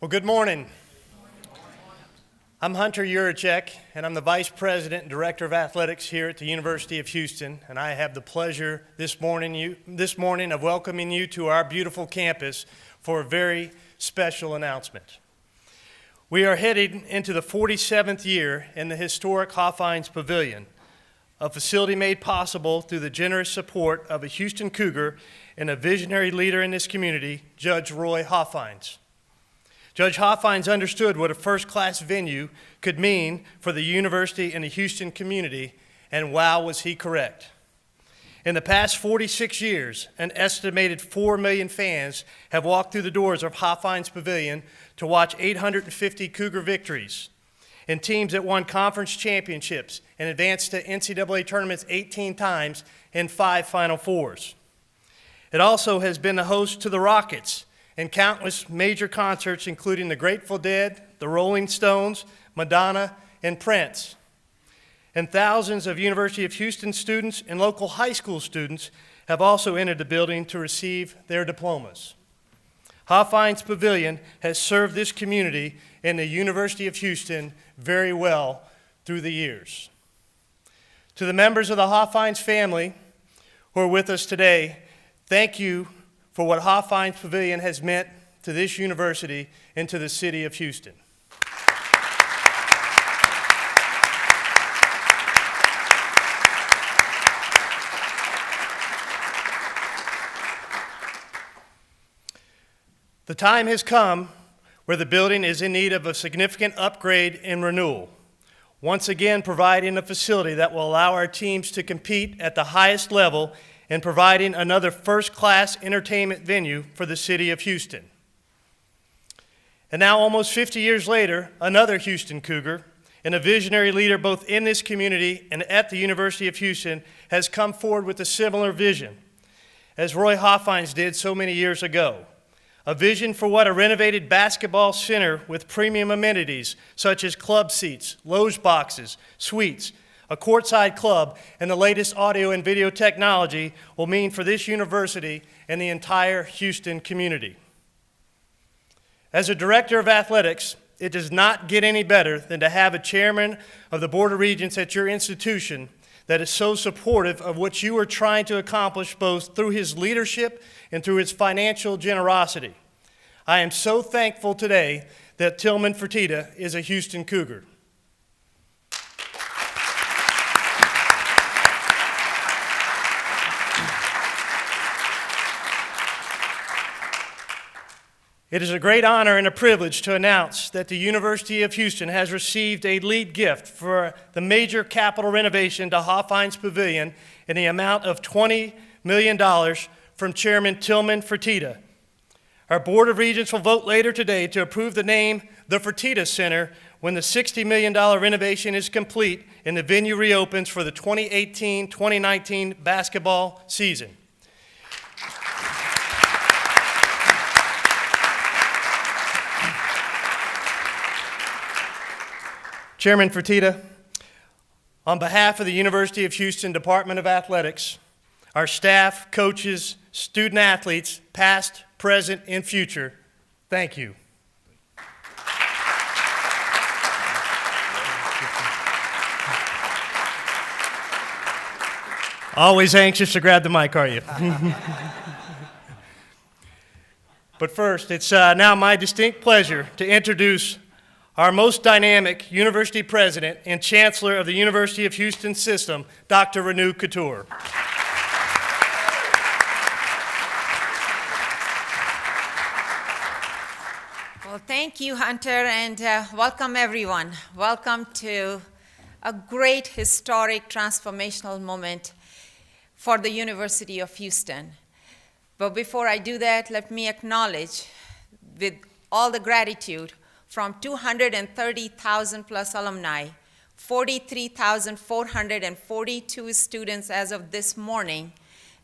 Well, good morning. I'm Hunter Yuracek, and I'm the Vice President and Director of Athletics here at the University of Houston, and I have the pleasure this morning of welcoming you to our beautiful campus for a very special announcement. We are heading into the 47th year in the historic Hofheinz Pavilion, a facility made possible through the generous support of a Houston Cougar and a visionary leader in this community, Judge Roy Hofheinz. Judge Hofheinz understood what a first-class venue could mean for the university and the Houston community, and wow, was he correct. In the past 46 years, an estimated 4 million fans have walked through the doors of Hofheinz Pavilion to watch 850 Cougar victories, and teams that won conference championships and advanced to NCAA tournaments 18 times and 5 Final Fours. It also has been the host to the Rockets and countless major concerts, including the Grateful Dead, the Rolling Stones, Madonna, and Prince. And thousands of University of Houston students and local high school students have also entered the building to receive their diplomas. Hofheinz Pavilion has served this community and the University of Houston very well through the years. To the members of the Hofheinz family who are with us today, thank you for what Hofheinz Pavilion has meant to this university and to the city of Houston. The time has come where the building is in need of a significant upgrade and renewal, once again providing a facility that will allow our teams to compete at the highest level and providing another first-class entertainment venue for the city of Houston. And now, almost 50 years later, another Houston Cougar and a visionary leader both in this community and at the University of Houston has come forward with a similar vision, as Roy Hofheinz did so many years ago. A vision for what a renovated basketball center with premium amenities such as club seats, loge boxes, suites, a courtside club, and the latest audio and video technology will mean for this university and the entire Houston community. As a director of athletics, it does not get any better than to have a chairman of the Board of Regents at your institution that is so supportive of what you are trying to accomplish both through his leadership and through his financial generosity. I am so thankful today that Tillman Fertitta is a Houston Cougar. It is a great honor and a privilege to announce that the University of Houston has received a lead gift for the major capital renovation to Hofheinz Pavilion in the amount of $20 million from Chairman Tillman Fertitta. Our Board of Regents will vote later today to approve the name the Fertitta Center when the $60 million renovation is complete and the venue reopens for the 2018-2019 basketball season. Chairman Fertitta, on behalf of the University of Houston Department of Athletics, our staff, coaches, student athletes, past, present, and future, thank you. Always anxious to grab the mic, are you? But first, it's now my distinct pleasure to introduce our most dynamic university president and chancellor of the University of Houston system, Dr. Renu Couture. Well, thank you, Hunter, and welcome everyone. Welcome to a great historic transformational moment for the University of Houston. But before I do that, let me acknowledge with all the gratitude from 230,000 plus alumni, 43,442 students as of this morning,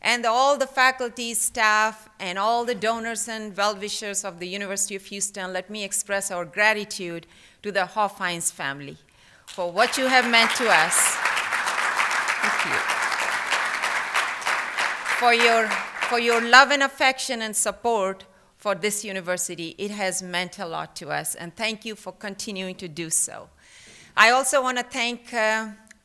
and all the faculty, staff, and all the donors and well-wishers of the University of Houston, let me express our gratitude to the Hofheinz family for what you have meant to us. Thank you. For your love and affection and support for this university. It has meant a lot to us, and thank you for continuing to do so. I also want to thank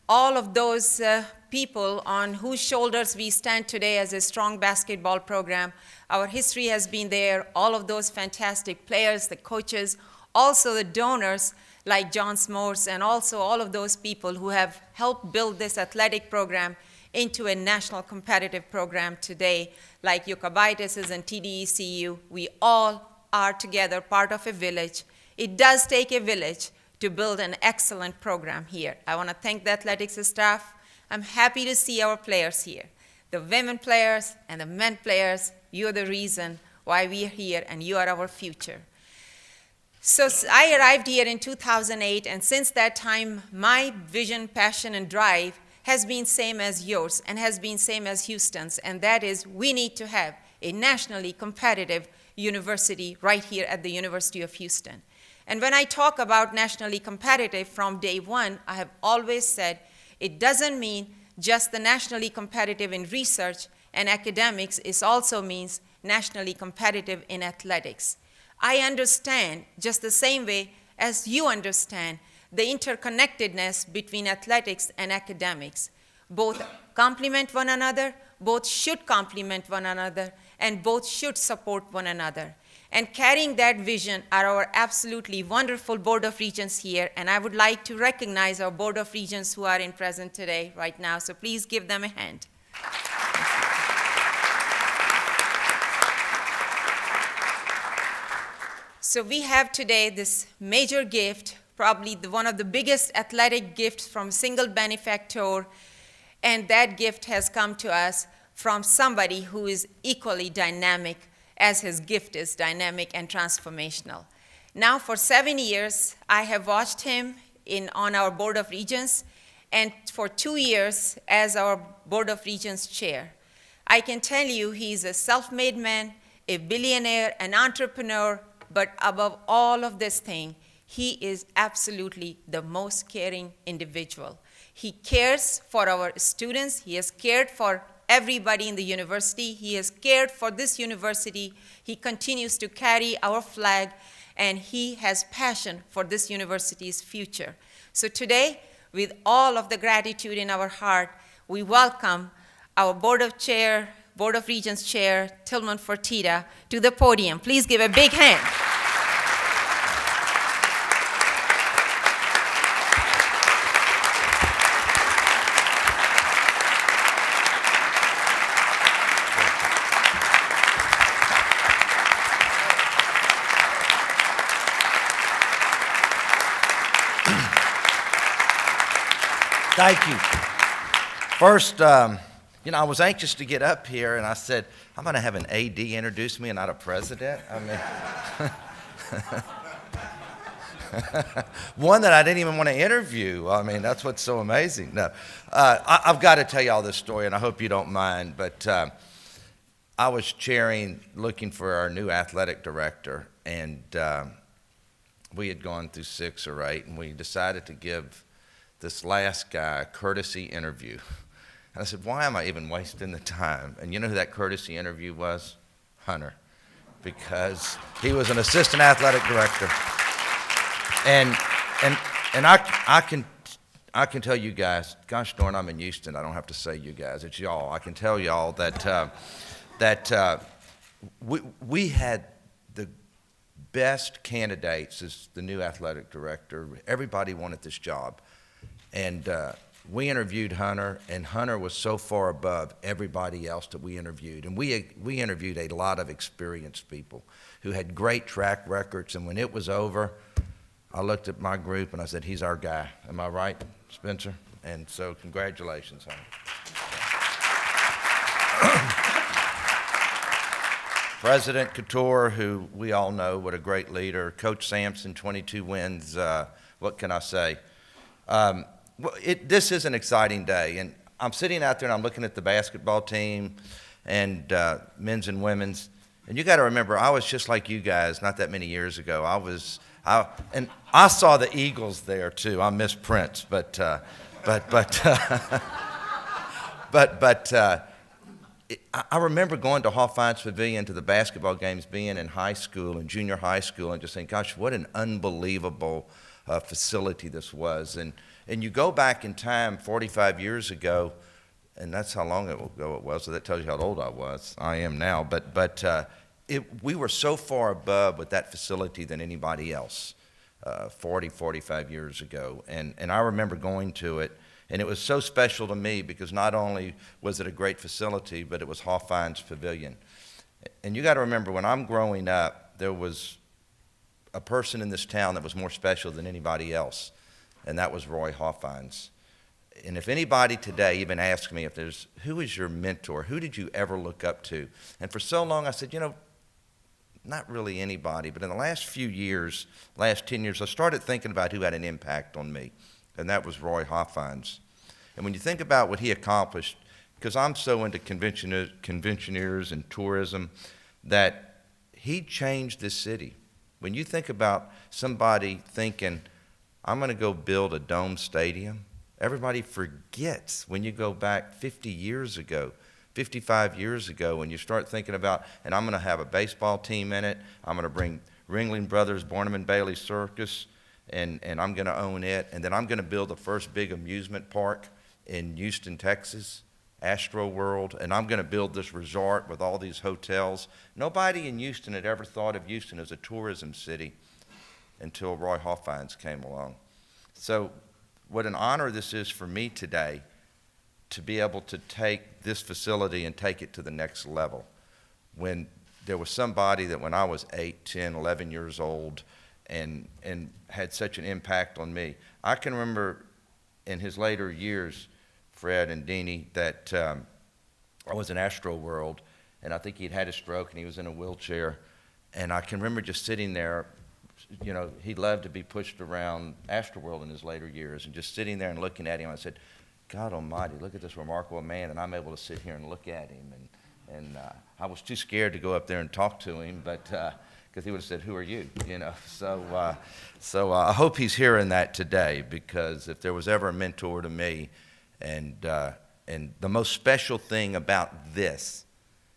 all of those people on whose shoulders we stand today as a strong basketball program. Our history has been there, all of those fantastic players, the coaches, also the donors like John S'mores, and also all of those people who have helped build this athletic program into a national competitive program today, like Yokobitis and TDECU. We all are together part of a village. It does take a village to build an excellent program here. I want to thank the athletics staff. I'm happy to see our players here. The women players and the men players, you're the reason why we are here, and you are our future. So I arrived here in 2008, and since that time, my vision, passion, and drive has been same as yours and has been same as Houston's, and that is we need to have a nationally competitive university right here at the University of Houston. And when I talk about nationally competitive from day one, I have always said it doesn't mean just the nationally competitive in research and academics, it also means nationally competitive in athletics. I understand, just the same way as you understand, the interconnectedness between athletics and academics. Both complement one another, both should complement one another, and both should support one another. And carrying that vision are our absolutely wonderful Board of Regents here, and I would like to recognize our Board of Regents who are in present today, right now, so please give them a hand. So we have today this major gift, probably one of the biggest athletic gifts from a single benefactor, and that gift has come to us from somebody who is equally dynamic as his gift is dynamic and transformational. Now for 7 years, I have watched him on our Board of Regents, and for 2 years as our Board of Regents chair. I can tell you he's a self-made man, a billionaire, an entrepreneur, but above all of this thing, he is absolutely the most caring individual. He cares for our students. He has cared for everybody in the university. He has cared for this university. He continues to carry our flag, and he has passion for this university's future. So today, with all of the gratitude in our heart, we welcome our Board of Regents Chair, Tillman Fertitta, to the podium. Please give a big hand. Thank you. First, I was anxious to get up here, and I said, I'm going to have an AD introduce me and not a president. I mean, one that I didn't even want to interview. I mean, that's what's so amazing. No, I've got to tell you all this story, and I hope you don't mind, but I was looking for our new athletic director, and we had gone through 6 or 8, and we decided to give this last guy a courtesy interview. And I said, why am I even wasting the time? And you know who that courtesy interview was? Hunter, because he was an assistant athletic director. And I can tell you guys, gosh darn, I'm in Houston. I don't have to say you guys, it's y'all. I can tell y'all that we had the best candidates as the new athletic director. Everybody wanted this job. And we interviewed Hunter, and Hunter was so far above everybody else that we interviewed. And we interviewed a lot of experienced people who had great track records. And when it was over, I looked at my group and I said, he's our guy. Am I right, Spencer? And so congratulations, Hunter. President Couture, who we all know, what a great leader. Coach Sampson, 22 wins. What can I say? This is an exciting day, and I'm sitting out there and I'm looking at the basketball team and men's and women's, and you got to remember, I was just like you guys not that many years ago. And I saw the Eagles there too. I miss Prince, but I remember going to Hofheinz Pavilion to the basketball games, being in high school and junior high school, and just saying, gosh, what an unbelievable facility this was. And you go back in time 45 years ago, and that's how long ago it was, so that tells you how old I was. I am now. But we were so far above with that facility than anybody else 45 years ago. And I remember going to it, and it was so special to me because not only was it a great facility, but it was Hofheinz Pavilion. And you got to remember, when I'm growing up, there was a person in this town that was more special than anybody else, and that was Roy Hofheinz. And if anybody today even asks me who is your mentor, who did you ever look up to? And for so long I said, not really anybody. But in the last few years, last 10 years, I started thinking about who had an impact on me, and that was Roy Hofheinz. And when you think about what he accomplished, because I'm so into conventioneers and tourism, that he changed this city. When you think about somebody thinking, I'm going to go build a dome stadium, everybody forgets when you go back 50 years ago, 55 years ago, when you start thinking about, and I'm going to have a baseball team in it, I'm going to bring Ringling Brothers, Barnum and Bailey Circus, and I'm going to own it, and then I'm going to build the first big amusement park in Houston, Texas, Astro World, and I'm going to build this resort with all these hotels. Nobody in Houston had ever thought of Houston as a tourism city until Roy Hofheinz came along. So what an honor this is for me today to be able to take this facility and take it to the next level. When there was somebody that when I was 8, 10, 11 years old and had such an impact on me. I can remember in his later years, Fred and Deanie, that I was in Astro World, and I think he'd had a stroke and he was in a wheelchair. And I can remember just sitting there, he loved to be pushed around Astro World in his later years, and just sitting there and looking at him, I said, God Almighty, look at this remarkable man, and I'm able to sit here and look at him. And I was too scared to go up there and talk to him, but because he would have said, who are you? So I hope he's hearing that today, because if there was ever a mentor to me, and the most special thing about this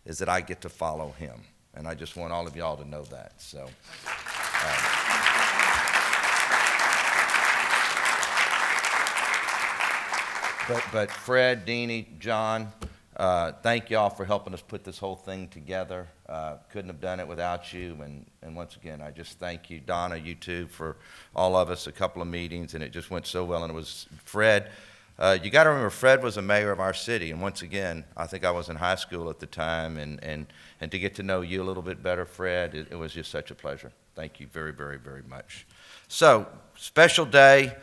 is that I get to follow him. And I just want all of y'all to know that. So. But Fred, Deanie, John, thank y'all for helping us put this whole thing together. Couldn't have done it without you. And once again, I just thank you, Donna, you too, for all of us, a couple of meetings, and it just went so well. And it was Fred. You got to remember, Fred was a mayor of our city. And once again, I think I was in high school at the time. And to get to know you a little bit better, Fred, it was just such a pleasure. Thank you very, very, very much. So, special day.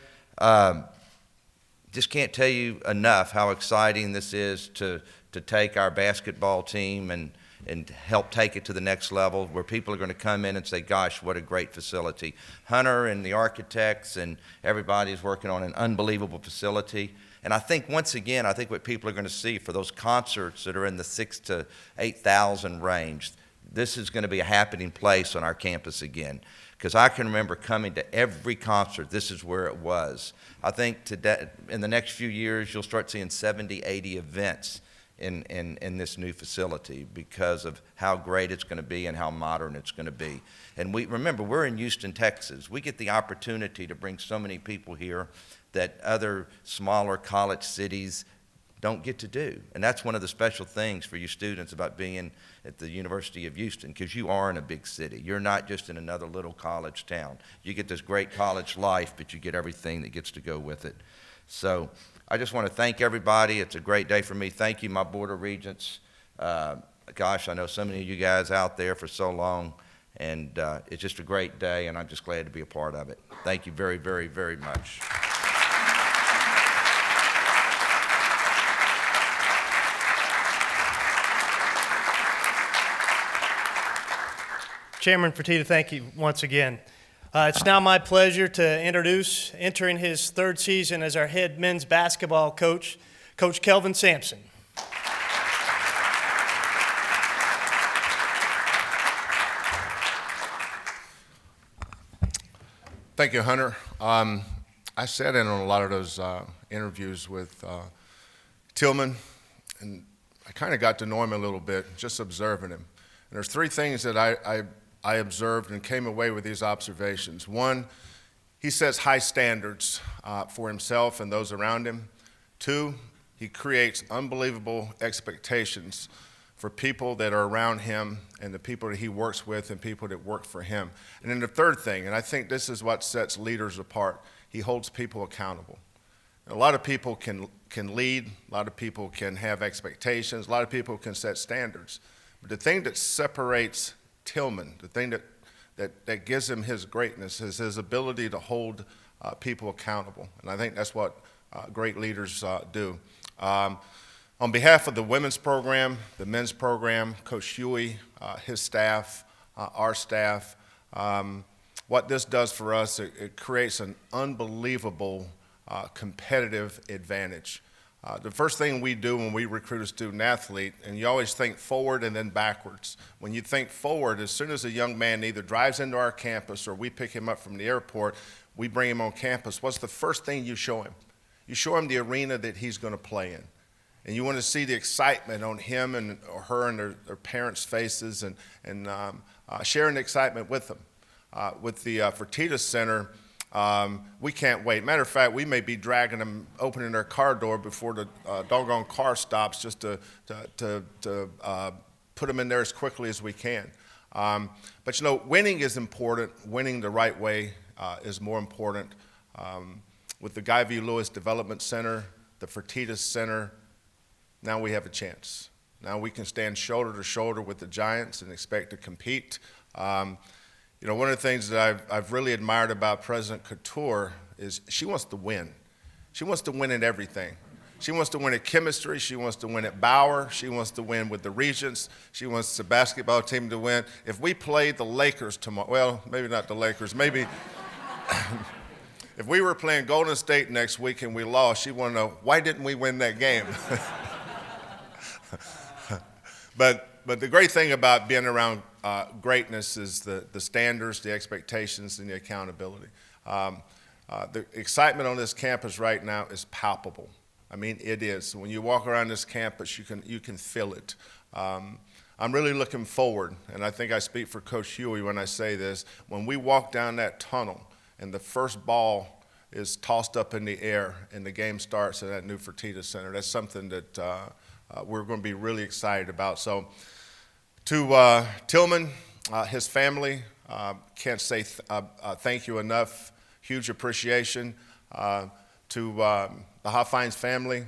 Just can't tell you enough how exciting this is to take our basketball team and help take it to the next level, where people are going to come in and say, gosh, what a great facility. Hunter and the architects and everybody's working on an unbelievable facility. And I think, once again, what people are going to see for those concerts that are in the 6,000 to 8,000 range, this is going to be a happening place on our campus again. Because I can remember coming to every concert, this is where it was. I think today, in the next few years, you'll start seeing 70, 80 events in this new facility because of how great it's going to be and how modern it's going to be. And remember, we're in Houston, Texas. We get the opportunity to bring so many people here that other smaller college cities don't get to do. And that's one of the special things for you students about being at the University of Houston, because you are in a big city. You're not just in another little college town. You get this great college life, but you get everything that gets to go with it. So I just want to thank everybody. It's a great day for me. Thank you, my Board of Regents. Gosh, I know so many of you guys out there for so long, and it's just a great day, and I'm just glad to be a part of it. Thank you very, very, very much. Chairman Fertitta, thank you once again. It's now my pleasure to introduce, entering his third season as our head men's basketball coach, Coach Kelvin Sampson. Thank you, Hunter. I sat in on a lot of those interviews with Tillman, and kind of got to know him a little bit, just observing him. And there's three things that I observed and came away with these observations. One, he sets high standards for himself and those around him. Two, he creates unbelievable expectations for people that are around him and the people that he works with and people that work for him. And then the third thing, and I think this is what sets leaders apart, he holds people accountable. A lot of people can lead, a lot of people can have expectations, a lot of people can set standards. But the thing that separates Tillman, the thing that gives him his greatness is his ability to hold people accountable. And I think that's what great leaders do. On behalf of the women's program, the men's program, Coach Huey, his staff, our staff, what this does for us, it creates an unbelievable competitive advantage. The first thing we do when we recruit a student athlete, and you always think forward and then backwards. When you think forward, as soon as a young man either drives into our campus or we pick him up from the airport, we bring him on campus, what's the first thing you show him? You show him the arena that he's going to play in. And you want to see the excitement on him and or her and their parents' faces and sharing the excitement with them. With the Fertitta Center, we can't wait. Matter of fact, we may be dragging them, opening their car door before the doggone car stops just to put them in there as quickly as we can. But you know, winning is important. Winning the right way is more important. With the Guy V. Lewis Development Center, the Fertitta Center, now we have a chance. Now we can stand shoulder to shoulder with the Giants and expect to compete. You know, one of the things that I've really admired about President Couture is she wants to win. She wants to win in everything. She wants to win at chemistry. She wants to win at Bauer. She wants to win with the Regents. She wants the basketball team to win. If we played the Lakers tomorrow, well, maybe not the Lakers, maybe if we were playing Golden State next week and we lost, she'd want to know, why didn't we win that game? But the great thing about being around greatness is the standards, the expectations, and the accountability. The excitement on this campus right now is palpable. I mean, it is. When you walk around this campus, you can feel it. I'm really looking forward, and I think I speak for Coach Huey when I say this, when we walk down that tunnel and the first ball is tossed up in the air and the game starts at that new Fertitta Center, that's something that we're going to be really excited about. So to Tillman, his family, can't say thank you enough. Huge appreciation. To the Hoffines family,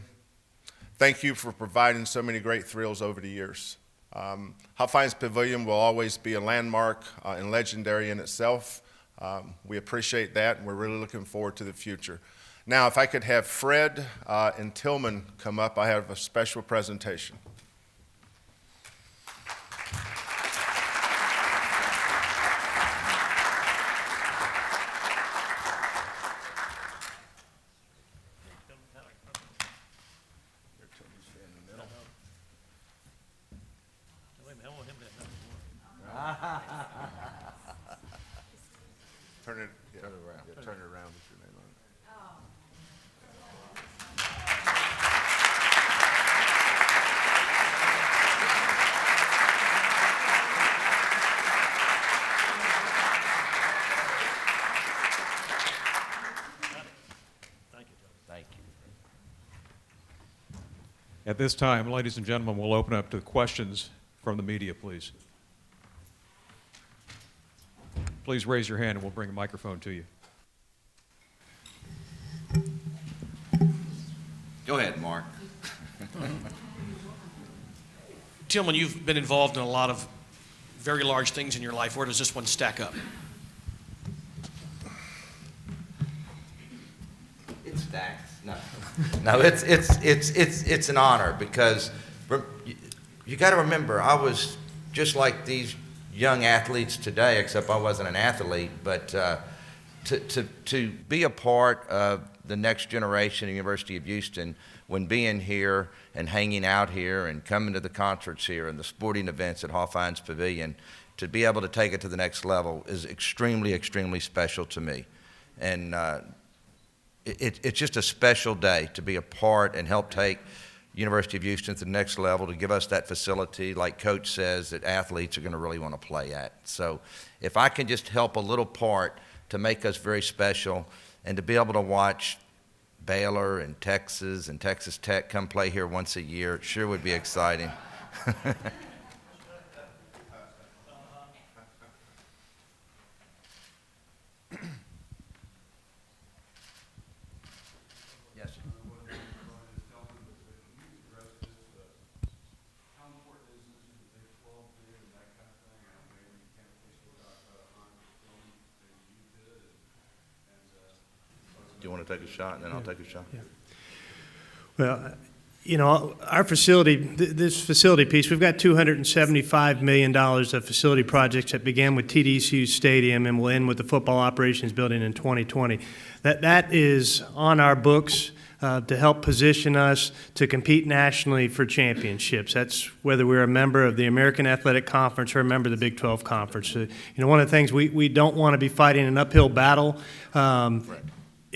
thank you for providing so many great thrills over the years. Hoffines Pavilion will always be a landmark and legendary in itself. We appreciate that, and we're really looking forward to the future. Now, if I could have Fred and Tillman come up, I have a special presentation. Turn it around. Yeah, turn it around with your name on it. Thank you. At this time, ladies and gentlemen, we'll open up to questions from the media, please. Please raise your hand and we'll bring a microphone to you. Go ahead, Mark. Tillman, you've been involved in a lot of very large things in your life. Where does this one stack up? It stacks. No, it's an honor because you got to remember, I was just like these young athletes today, except I wasn't an athlete, but to be a part of the next generation of the University of Houston, when being here and hanging out here and coming to the concerts here and the sporting events at Hoffines Pavilion, to be able to take it to the next level is extremely, extremely special to me. And it's just a special day to be a part and help take University of Houston to the next level, to give us that facility, like Coach says, that athletes are going to really want to play at. So if I can just help a little part to make us very special and to be able to watch Baylor and Texas Tech come play here once a year, it sure would be exciting. Yes. Do you want to take a shot, and then I'll take a shot? Well, you know, our facility, this facility piece, we've got $275 million of facility projects that began with TDCU Stadium and will end with the football operations building in 2020. That is on our books to help position us to compete nationally for championships. That's whether we're a member of the American Athletic Conference or a member of the Big 12 Conference. You know, one of the things we don't want to be fighting an uphill battle.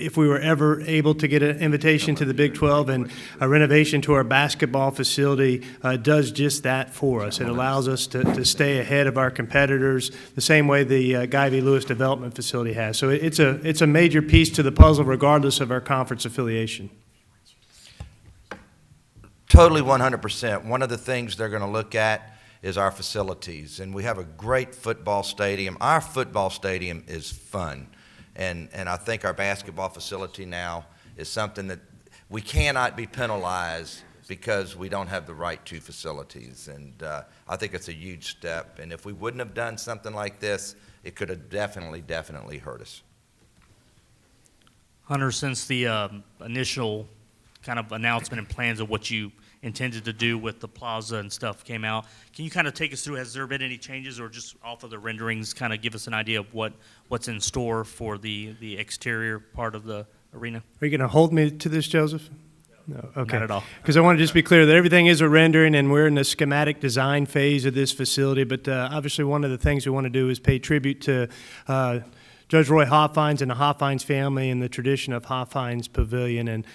If we were ever able to get an invitation to the Big 12, and a renovation to our basketball facility does just that for us. It allows us to stay ahead of our competitors the same way the Guy V. Lewis Development Facility has. So it's a major piece to the puzzle regardless of our conference affiliation. Totally 100%. One of the things they're going to look at is our facilities. And we have a great football stadium. Our football stadium is fun. And I think our basketball facility now is something that we cannot be penalized because we don't have the right two facilities. And I think it's a huge step. And if we wouldn't have done something like this, it could have definitely hurt us. Hunter, since the initial kind of announcement and plans of what you intended to do with the plaza and stuff came out, can you kind of take us through, has there been any changes, or just off of the renderings kind of give us an idea of what's in store for the exterior part of the arena? Are you going to hold me to this, Joseph? No, okay. Not at all. Because I want to just be clear that everything is a rendering, and we're in the schematic design phase of this facility. But obviously, one of the things we want to do is pay tribute to Judge Roy Hoffines and the Hoffines family and the tradition of Hoffines Pavilion. And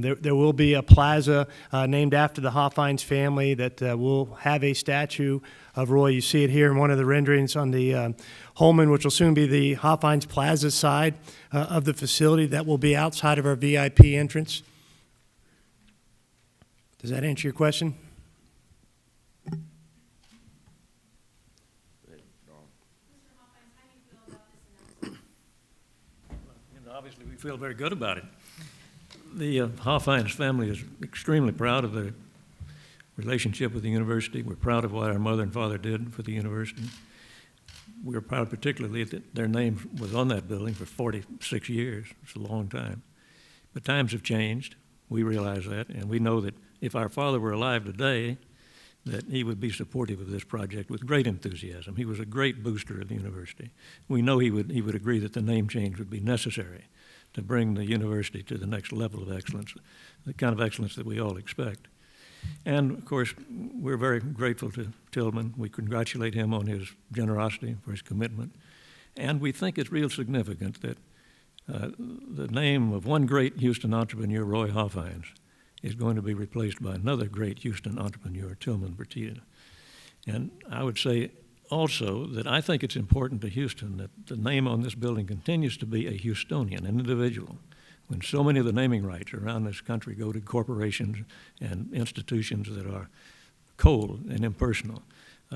there will be a plaza named after the Hoffines family that will have a statue of Roy. You see it here in one of the renderings on the Holman, which will soon be the Hoffines Plaza side of the facility. That will be outside of our VIP entrance. Does that answer your question? Obviously, we feel very good about it. The Hoffines family is extremely proud of their relationship with the university. We're proud of what our mother and father did for the university. We're proud particularly that their name was on that building for 46 years. It's a long time. But times have changed. We realize that, and we know that if our father were alive today, that he would be supportive of this project with great enthusiasm. He was a great booster of the university. We know he would agree that the name change would be necessary to bring the university to the next level of excellence, the kind of excellence that we all expect. And, of course, we're very grateful to Tillman. We congratulate him on his generosity, for his commitment. And we think it's real significant that the name of one great Houston entrepreneur, Roy Hoffines, is going to be replaced by another great Houston entrepreneur, Tillman Fertitta. And I would say also that I think it's important to Houston that the name on this building continues to be a Houstonian, an individual. When so many of the naming rights around this country go to corporations and institutions that are cold and impersonal,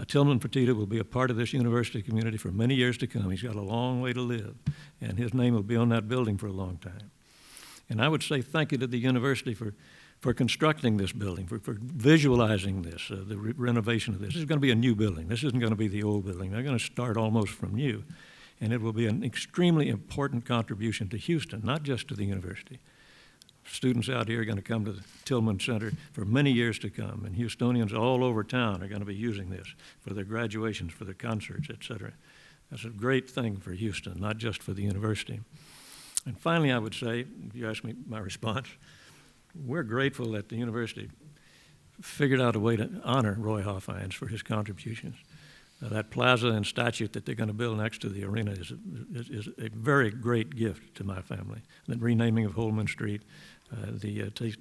Tillman Fertitta will be a part of this university community for many years to come. He's got a long way to live, and his name will be on that building for a long time. And I would say thank you to the university for constructing this building, for visualizing this, the renovation of this. This is going to be a new building. This isn't going to be the old building. They're going to start almost from new, and it will be an extremely important contribution to Houston, not just to the university. Students out here are going to come to the Tillman Center for many years to come, and Houstonians all over town are going to be using this for their graduations, for their concerts, et cetera. That's a great thing for Houston, not just for the university. And finally, I would say, if you ask me my response, we're grateful that the university figured out a way to honor Roy Hoffines for his contributions. That plaza and statue that they're going to build next to the arena is a very great gift to my family. The renaming of Holman Street,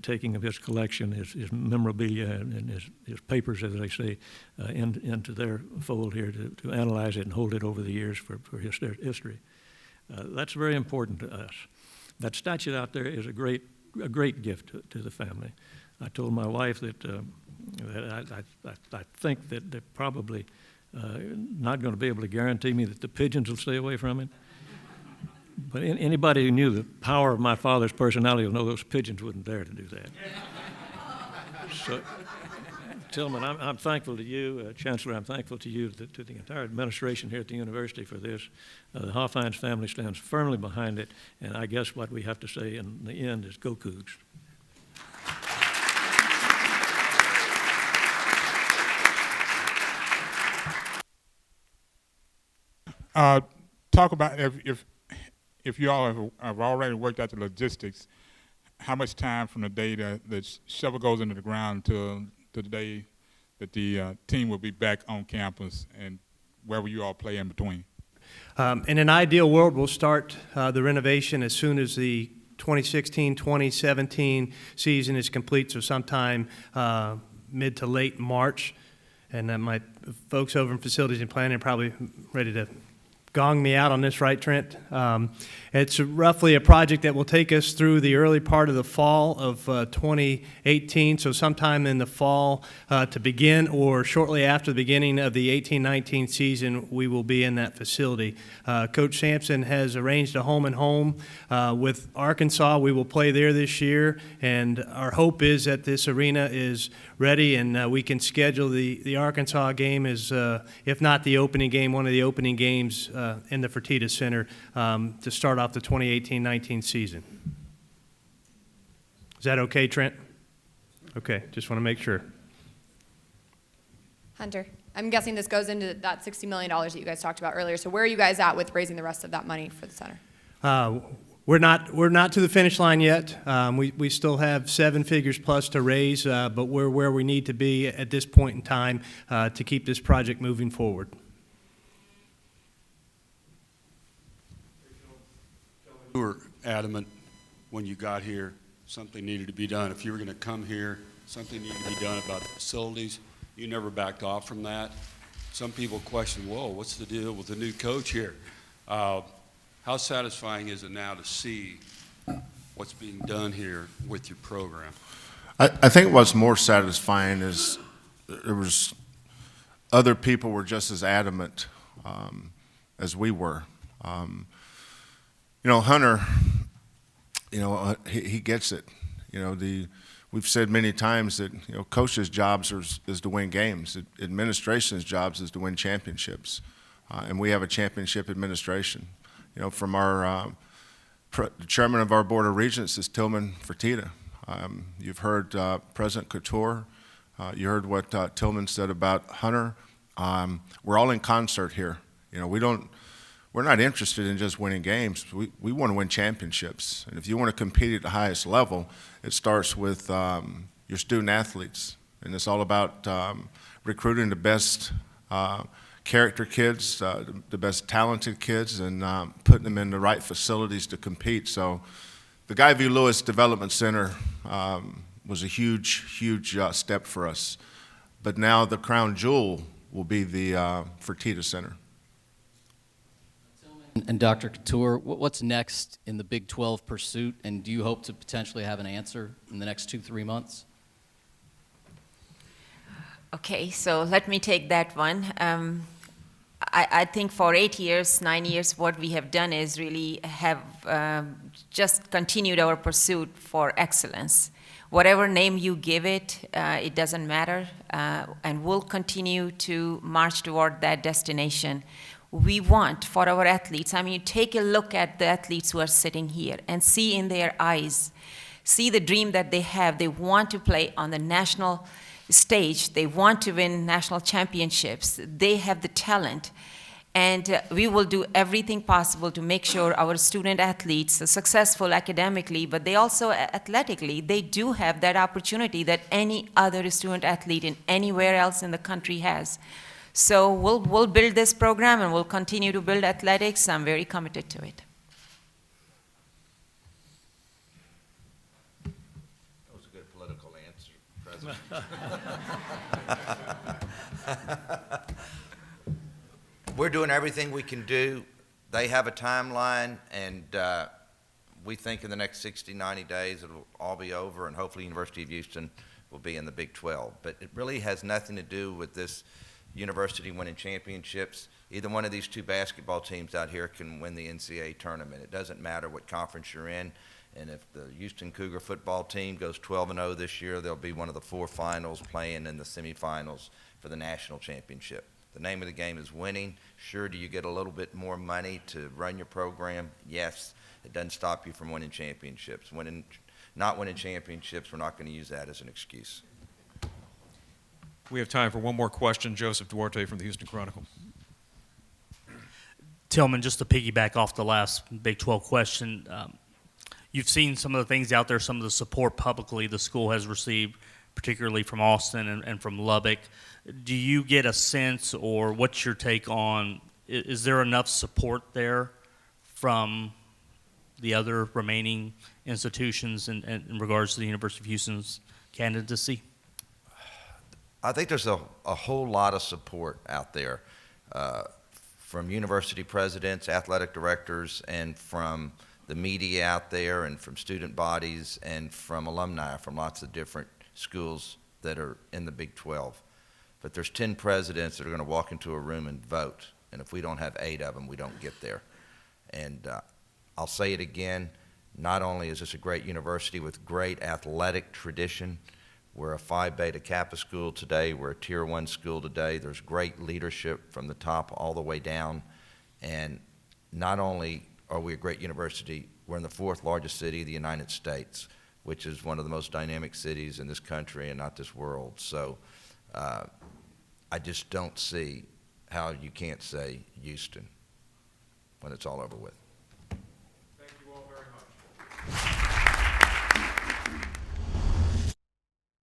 taking of his collection, his memorabilia, and his papers, as they say, into their fold here to analyze it and hold it over the years for history. That's very important to us. That statue out there is a great gift to the family. I told my wife that I think that they're probably not going to be able to guarantee me that the pigeons will stay away from it. But anybody who knew the power of my father's personality will know those pigeons wouldn't dare to do that. So, Tillman, I'm thankful to you, Chancellor. I'm thankful to you, to the entire administration here at the university for this. The Hoffines family stands firmly behind it, and I guess what we have to say in the end is go Cougs. Talk about if you all have already worked out the logistics, how much time from the day the shovel goes into the ground to the day that the team will be back on campus, and where will you all play in between? In an ideal world, we'll start the renovation as soon as the 2016-2017 season is complete, so sometime mid to late March. And my folks over in facilities and planning are probably ready to gong me out on this, right, Trent? It's roughly a project that will take us through the early part of the fall of 2018, so sometime in the fall to begin, or shortly after the beginning of the 18-19 season, we will be in that facility. Coach Sampson has arranged a home and home with Arkansas. We will play there this year, and our hope is that this arena is ready and we can schedule the Arkansas game as, if not the opening game, one of the opening games in the Fertitta Center to start off the 2018-19 season. Is that okay, Trent? Okay, just want to make sure. Hunter, I'm guessing this goes into that $60 million that you guys talked about earlier. So where are you guys at with raising the rest of that money for the center? We're not to the finish line yet. We still have 7 figures plus to raise, but we're where we need to be at this point in time to keep this project moving forward. You were adamant when you got here, something needed to be done. If you were going to come here, something needed to be done about the facilities. You never backed off from that. Some people question, whoa, what's the deal with the new coach here? How satisfying is it now to see what's being done here with your program? I think what's more satisfying is there was other people were just as adamant as we were. You know, Hunter, you know, he gets it. You know, we've said many times that, you know, coaches' jobs is to win games. Administration's jobs is to win championships. And we have a championship administration. You know, from our the chairman of our board of regents is Tillman Fertitta. You've heard President Couture. You heard what Tillman said about Hunter. We're all in concert here. You know, we're not interested in just winning games. We want to win championships. And if you want to compete at the highest level, it starts with your student athletes. And it's all about recruiting the best character kids, the best talented kids, and putting them in the right facilities to compete. So the Guy V. Lewis Development Center was a huge step for us. But now the crown jewel will be the Fertitta Center. And Dr. Couture, what's next in the Big 12 pursuit, and do you hope to potentially have an answer in the next 2-3 months? Okay, so let me take that one. I think for 8 years, 9 years, what we have done is really have just continued our pursuit for excellence. Whatever name you give it, it doesn't matter, and we'll continue to march toward that destination. We want for our athletes, I mean, take a look at the athletes who are sitting here and see in their eyes, see the dream that they have. They want to play on the national stage. They want to win national championships. They have the talent. And we will do everything possible to make sure our student athletes are successful academically, but they also athletically, they do have that opportunity that any other student athlete in anywhere else in the country has. So we'll build this program and we'll continue to build athletics. I'm very committed to it. We're doing everything we can do. They have a timeline, and we think in the next 60, 90 days it'll all be over, and hopefully University of Houston will be in the Big 12. But it really has nothing to do with this university winning championships. Either one of these two basketball teams out here can win the NCAA tournament. It doesn't matter what conference you're in. And if the Houston Cougar football team goes 12-0 this year, they'll be one of the 4 finals playing in the semifinals for the national championship. The name of the game is winning. Sure, do you get a little bit more money to run your program? Yes. It doesn't stop you from winning championships. Not winning championships, we're not going to use that as an excuse. We have time for one more question. Joseph Duarte from the Houston Chronicle. Tillman, just to piggyback off the last Big 12 question, you've seen some of the things out there, some of the support publicly the school has received, particularly from Austin and from Lubbock. Do you get a sense, or what's your take on, is there enough support there from the other remaining institutions in regards to the University of Houston's candidacy? I think there's a whole lot of support out there from university presidents, athletic directors, and from the media out there, and from student bodies, and from alumni from lots of different schools that are in the Big 12. But there's 10 presidents that are going to walk into a room and vote, and if we don't have 8 of them, we don't get there. And I'll say it again, not only is this a great university with great athletic tradition, we're a Phi Beta Kappa school today, we're a Tier 1 school today, there's great leadership from the top all the way down, and not only are we a great university, we're in the 4th largest city of the United States, which is one of the most dynamic cities in this country and not this world. So I just don't see how you can't say Houston when it's all over with.